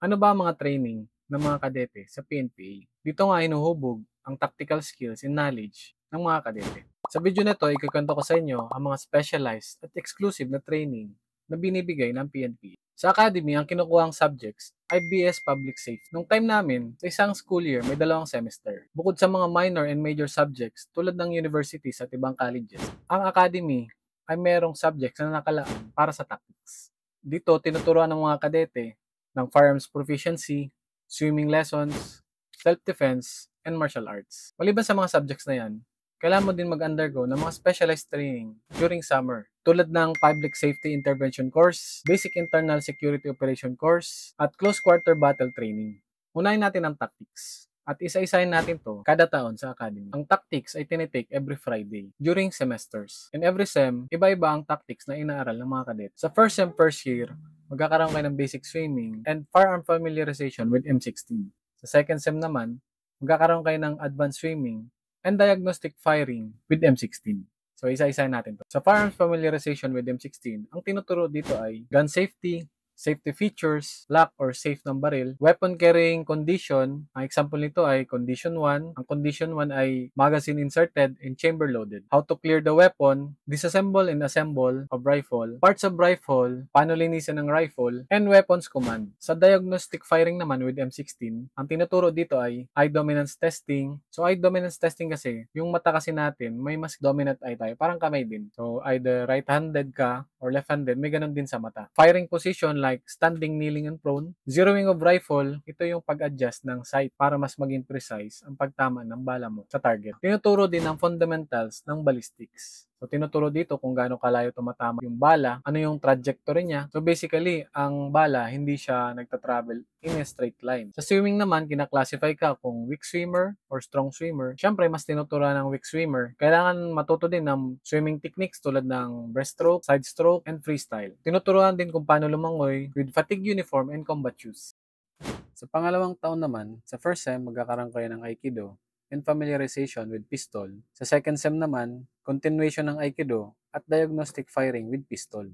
Ano ba ang mga training ng mga kadete sa PNPA? Dito nga hinuhubog ang tactical skills and knowledge ng mga kadete. Sa video na ito, ikukwento ko sa inyo ang mga specialized at exclusive na training na binibigay ng PNPA. Sa academy, ang kinukuhang subjects ay BS Public Safety. Nung time namin, sa isang school year, may 2 semester. Bukod sa mga minor and major subjects tulad ng universities at ibang colleges, ang academy ay merong subjects na nakalaan para sa tactics. Dito, tinuturuan ng mga kadete ng firearms proficiency, swimming lessons, self-defense, and martial arts. Maliban sa mga subjects na yan, kailangan mo din mag-undergo ng mga specialized training during summer tulad ng Public Safety Intervention Course, Basic Internal Security Operation Course, at Close Quarter Battle Training. Unahin natin ang tactics. At isa-isahin natin to kada taon sa academy. Ang tactics ay tinitake every Friday during semesters. In every sem, iba-iba ang tactics na inaaral ng mga kadet. Sa first sem, first year, magkakaroon kayo ng basic swimming and firearm familiarization with M16. Sa second sem naman, magkakaroon kayo ng advanced swimming and diagnostic firing with M16. So, isa-isahin natin to. Sa firearms familiarization with M16, ang tinuturo dito ay gun safety, safety features, lock or safe ng baril, weapon carrying condition, ang example nito ay condition 1. Ang condition 1 ay magazine inserted and chamber loaded. How to clear the weapon, disassemble and assemble of rifle, parts of rifle, paano linisin ng rifle, and weapons command. Sa diagnostic firing naman with M16, ang tinuturo dito ay eye dominance testing. So eye dominance testing kasi, yung mata kasi natin, may mas dominant eye tayo, parang kamay din. So either right-handed ka or left-handed, may ganun din sa mata. Firing position like standing, kneeling, and prone. Zeroing of rifle, ito yung pag-adjust ng sight para mas maging precise ang pagtama ng bala mo sa target. Tinuturo din ang fundamentals ng ballistics. So, tinuturo dito kung gaano kalayo tumatama yung bala, ano yung trajectory niya. So, basically, ang bala, hindi siya nagta-travel in a straight line. Sa swimming naman, kinaklasify ka kung weak swimmer or strong swimmer. Siyempre, mas tinuturuan ng weak swimmer. Kailangan matuto din ng swimming techniques tulad ng breaststroke, side stroke, and freestyle. Tinuturuan din kung paano lumangoy with fatigue uniform and combat shoes. Sa pangalawang taon naman, sa first sem, magkakaroon kayo ng Aikido and familiarization with pistol. Sa second sem naman, continuation ng Aikido at diagnostic firing with pistol.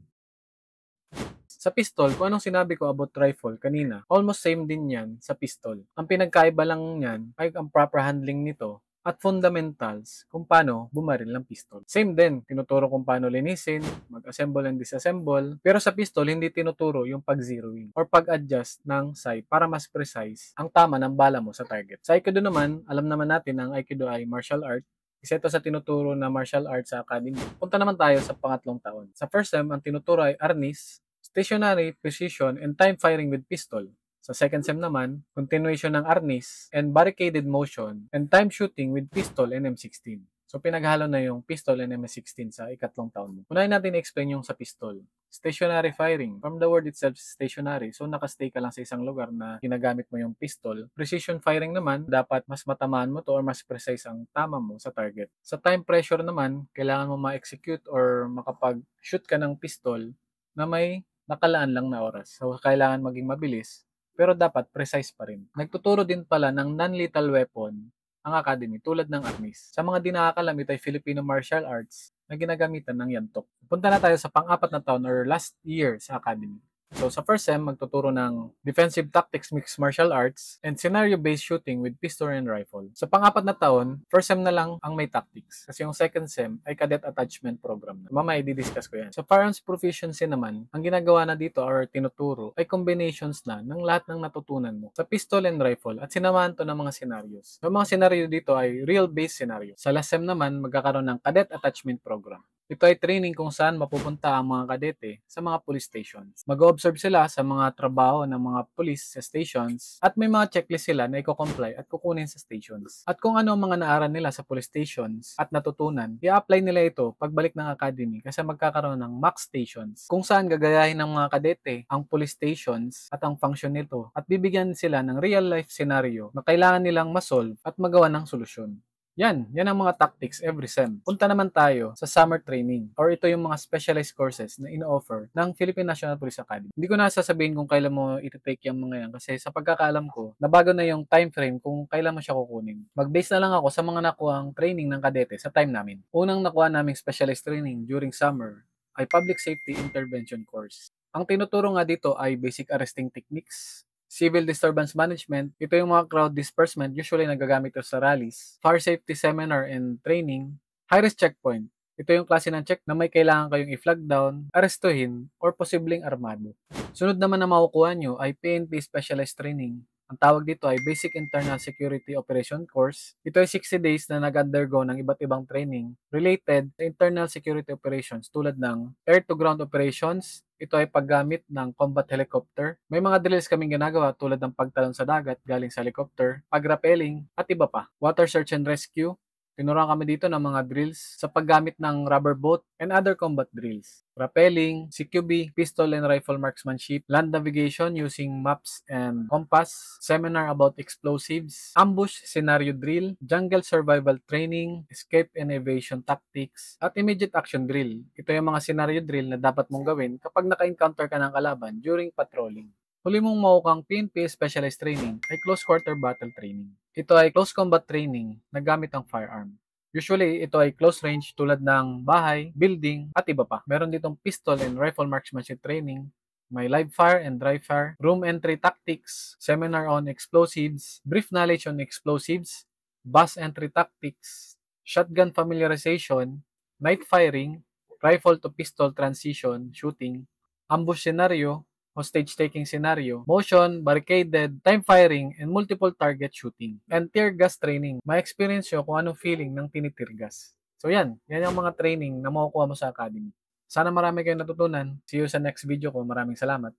Sa pistol, kung anong sinabi ko about rifle kanina, almost same din yan sa pistol. Ang pinagkaiba lang yan ay ang proper handling nito at fundamentals kung paano bumaril ng pistol. Same din, tinuturo kung paano linisin, mag-assemble and disassemble, pero sa pistol hindi tinuturo yung pag-zeroing or pag-adjust ng sight para mas precise ang tama ng bala mo sa target. Sa Aikido naman, alam naman natin na ang Aikido ay martial art. Isa ito sa tinuturo na martial arts sa academy. Punta naman tayo sa pangatlong taon. Sa first sem, ang tinuturo ay arnis, stationary, precision, and time firing with pistol. Sa second sem naman, continuation ng arnis and barricaded motion and time shooting with pistol and M16. So pinaghalo na yung pistol and M16 sa ikatlong taon mo. Unahin natin i-explain yung sa pistol. Stationary firing. From the word itself, stationary. So nakastay ka lang sa isang lugar na ginagamit mo yung pistol. Precision firing naman, dapat mas matamaan mo to or mas precise ang tama mo sa target. Sa time pressure naman, kailangan mo ma-execute or makapag-shoot ka ng pistol na may nakalaan lang na oras. So kailangan maging mabilis pero dapat precise pa rin. Nagtuturo din pala ng non-lethal weapon ang academy tulad ng arnis. Sa mga di nakakalam, ito ay Filipino martial arts na ginagamitan ng yantok. Punta na tayo sa pang-apat na taon or last year sa academy. So sa first sem, magtuturo ng defensive tactics mixed martial arts and scenario-based shooting with pistol and rifle. Sa pang-apat na taon, first sem na lang ang may tactics kasi yung second sem ay cadet attachment program na. Mamaya i-discuss ko yan. Sa firearms proficiency naman, ang ginagawa na dito or tinuturo ay combinations na ng lahat ng natutunan mo sa pistol and rifle at sinamahan to ng mga scenarios. Yung mga scenario dito ay real-based scenario. Sa last sem naman, magkakaroon ng cadet attachment program. Ito ay training kung saan mapupunta ang mga kadete sa mga police stations. Mag-observe sila sa mga trabaho ng mga police sa stations at may mga checklist sila na i-comply at kukunin sa stations. At kung ano ang mga naaral nila sa police stations at natutunan, i-apply nila ito pagbalik ng academy kasi magkakaroon ng mock stations kung saan gagayahin ng mga kadete ang police stations at ang function nito at bibigyan sila ng real life scenario na kailangan nilang masolve at magawa ng solusyon. Yan ang mga tactics every sem. Punta naman tayo sa summer training or ito yung mga specialized courses na ino-offer ng Philippine National Police Academy. Hindi ko na sasabihin kung kailan mo iti-take yung mga yan kasi sa pagkakaalam ko, nabago na yung time frame kung kailan mo siya kukunin. Mag-base na lang ako sa mga nakuhang training ng kadete sa time namin. Unang nakuha naming specialized training during summer ay Public Safety Intervention Course. Ang tinuturo nga dito ay basic arresting techniques, Civil disturbance management, ito yung mga crowd disbursement, usually nagagamit ito sa rallies. Fire safety seminar and training. High-risk checkpoint, ito yung klase ng check na may kailangan kayong i-flag down, arestuhin, or posibleng armado. Sunod naman na makukuha nyo ay PNP Specialized Training. Ang tawag dito ay Basic Internal Security Operation Course. Ito ay 60 days na nag-undergo ng iba't ibang training related sa internal security operations tulad ng air-to-ground operations. Ito ay paggamit ng combat helicopter. May mga drills kaming ginagawa tulad ng pagtalon sa dagat galing sa helicopter, pag-rappelling, at iba pa. Water search and rescue. Tinuruan kami dito ng mga drills sa paggamit ng rubber boat and other combat drills. Rappelling, CQB, pistol and rifle marksmanship, land navigation using maps and compass, seminar about explosives, ambush scenario drill, jungle survival training, escape and evasion tactics, at immediate action drill. Ito yung mga scenario drill na dapat mong gawin kapag naka-encounter ka ng kalaban during patrolling. Huli mong mauukang PNP Specialized Training ay Close Quarter Battle Training. Ito ay close combat training na gamit ang firearm. Usually, ito ay close range tulad ng bahay, building, at iba pa. Meron ditong pistol and rifle marksmanship training, may live fire and dry fire, room entry tactics, seminar on explosives, brief knowledge on explosives, bus entry tactics, shotgun familiarization, night firing, rifle to pistol transition, shooting, ambush scenario, hostage-taking scenario, motion, barricaded, time firing, and multiple target shooting. And tear gas training. Ma-experience nyo kung anong feeling ng tinitir gas. So yan yung mga training na makukuha mo sa academy. Sana marami kayong natutunan. See you sa next video ko. Maraming salamat.